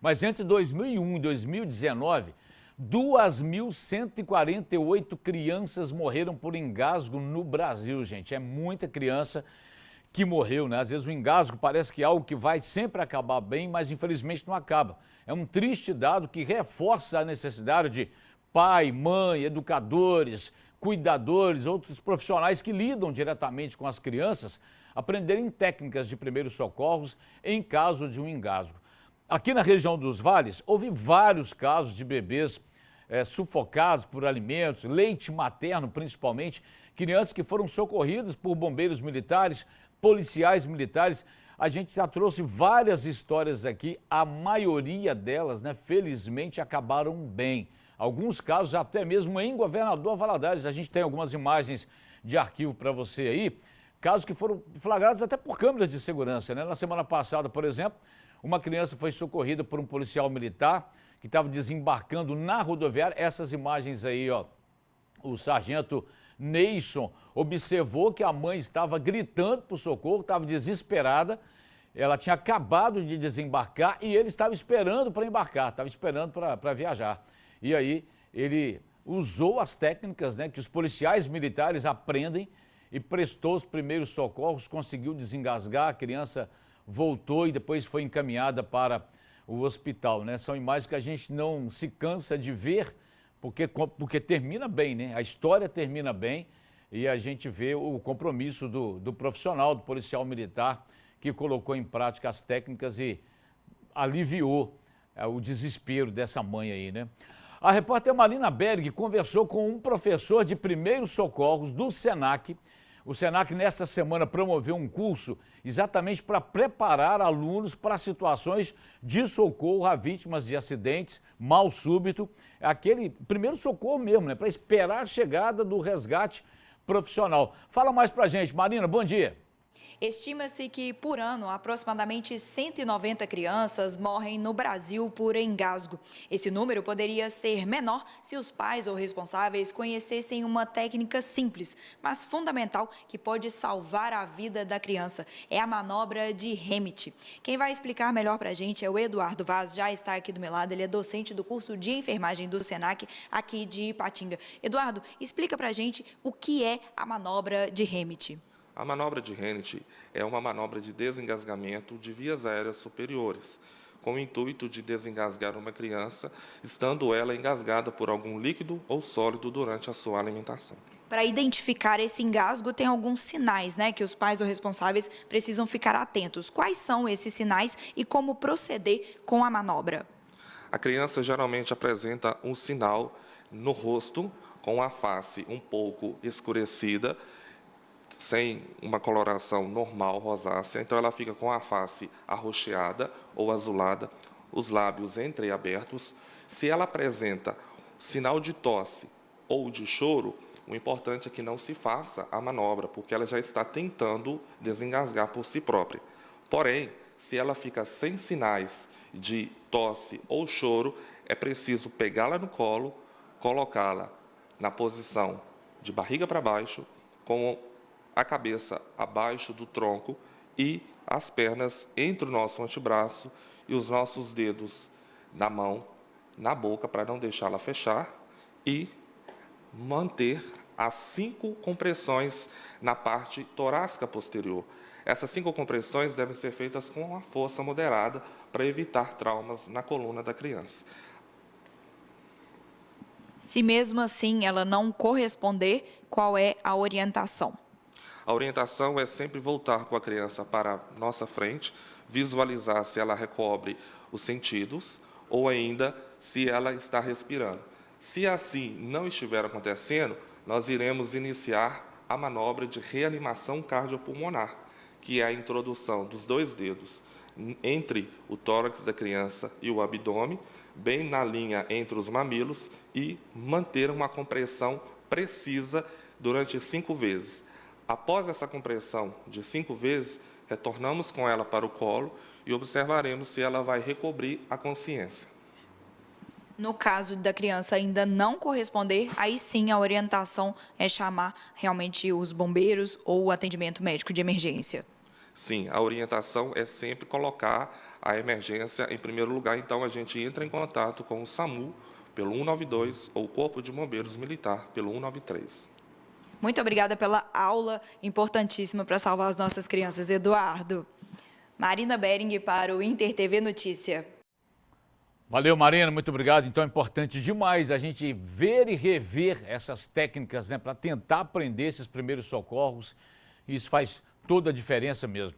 Mas entre 2001 e 2019, 2.148 crianças morreram por engasgo no Brasil, gente. É muita criança que morreu, né? Às vezes o engasgo parece que é algo que vai sempre acabar bem, mas infelizmente não acaba. É um triste dado que reforça a necessidade de pai, mãe, educadores, cuidadores, outros profissionais que lidam diretamente com as crianças, aprenderem técnicas de primeiros socorros em caso de um engasgo. Aqui na região dos vales, houve vários casos de bebês sufocados por alimentos, leite materno principalmente, crianças que foram socorridas por bombeiros militares, policiais militares. A gente já trouxe várias histórias aqui, a maioria delas, né, felizmente acabaram bem. Alguns casos até mesmo em Governador Valadares. A gente tem algumas imagens de arquivo para você aí, casos que foram flagrados até por câmeras de segurança, né? Na semana passada, por exemplo, uma criança foi socorrida por um policial militar que estava desembarcando na rodoviária. Essas imagens aí, ó, o sargento Neison observou que a mãe estava gritando por socorro, estava desesperada. Ela tinha acabado de desembarcar e ele estava esperando para embarcar, estava esperando para viajar. E aí ele usou as técnicas, né, que os policiais militares aprendem e prestou os primeiros socorros, conseguiu desengasgar, a criança voltou e depois foi encaminhada para o hospital, né? São imagens que a gente não se cansa de ver, porque termina bem, né? A história termina bem e a gente vê o compromisso do profissional, do policial militar, que colocou em prática as técnicas e aliviou o desespero dessa mãe aí, né? A repórter Marina Berg conversou com um professor de primeiros socorros do SENAC. O SENAC, nesta semana, promoveu um curso exatamente para preparar alunos para situações de socorro a vítimas de acidentes, mal súbito, aquele primeiro socorro mesmo, né? Para esperar a chegada do resgate profissional. Fala mais para a gente, Marina, bom dia. Estima-se que, por ano, aproximadamente 190 crianças morrem no Brasil por engasgo. Esse número poderia ser menor se os pais ou responsáveis conhecessem uma técnica simples, mas fundamental, que pode salvar a vida da criança. É a manobra de Heimlich. Quem vai explicar melhor para a gente é o Eduardo Vaz, já está aqui do meu lado. Ele é docente do curso de enfermagem do SENAC, aqui de Ipatinga. Eduardo, explica para a gente o que é a manobra de Heimlich. A manobra de Heimlich é uma manobra de desengasgamento de vias aéreas superiores, com o intuito de desengasgar uma criança, estando ela engasgada por algum líquido ou sólido durante a sua alimentação. Para identificar esse engasgo, tem alguns sinais, né, que os pais ou responsáveis precisam ficar atentos. Quais são esses sinais e como proceder com a manobra? A criança geralmente apresenta um sinal no rosto, com a face um pouco escurecida, sem uma coloração normal, rosácea, então ela fica com a face arroxeada ou azulada, os lábios entreabertos. Se ela apresenta sinal de tosse ou de choro, o importante é que não se faça a manobra, porque ela já está tentando desengasgar por si própria. Porém, se ela fica sem sinais de tosse ou choro, é preciso pegá-la no colo, colocá-la na posição de barriga para baixo, com a cabeça abaixo do tronco e as pernas entre o nosso antebraço e os nossos dedos na mão, na boca, para não deixá-la fechar, e manter as 5 compressões na parte torácica posterior. Essas 5 compressões devem ser feitas com uma força moderada para evitar traumas na coluna da criança. Se mesmo assim ela não corresponder, qual é a orientação? A orientação é sempre voltar com a criança para a nossa frente, visualizar se ela recobre os sentidos ou ainda se ela está respirando. Se assim não estiver acontecendo, nós iremos iniciar a manobra de reanimação cardiopulmonar, que é a introdução dos 2 dedos entre o tórax da criança e o abdômen, bem na linha entre os mamilos, e manter uma compressão precisa durante 5 vezes. Após essa compressão de 5 vezes, retornamos com ela para o colo e observaremos se ela vai recobrir a consciência. No caso da criança ainda não corresponder, aí sim a orientação é chamar realmente os bombeiros ou o atendimento médico de emergência. Sim, a orientação é sempre colocar a emergência em primeiro lugar. Então, a gente entra em contato com o SAMU pelo 192 ou o Corpo de Bombeiros Militar pelo 193. Muito obrigada pela aula importantíssima para salvar as nossas crianças, Eduardo. Marina Bering para o Inter TV Notícia. Valeu, Marina, muito obrigado. Então é importante demais a gente ver e rever essas técnicas, né, para tentar aprender esses primeiros socorros. Isso faz toda a diferença mesmo.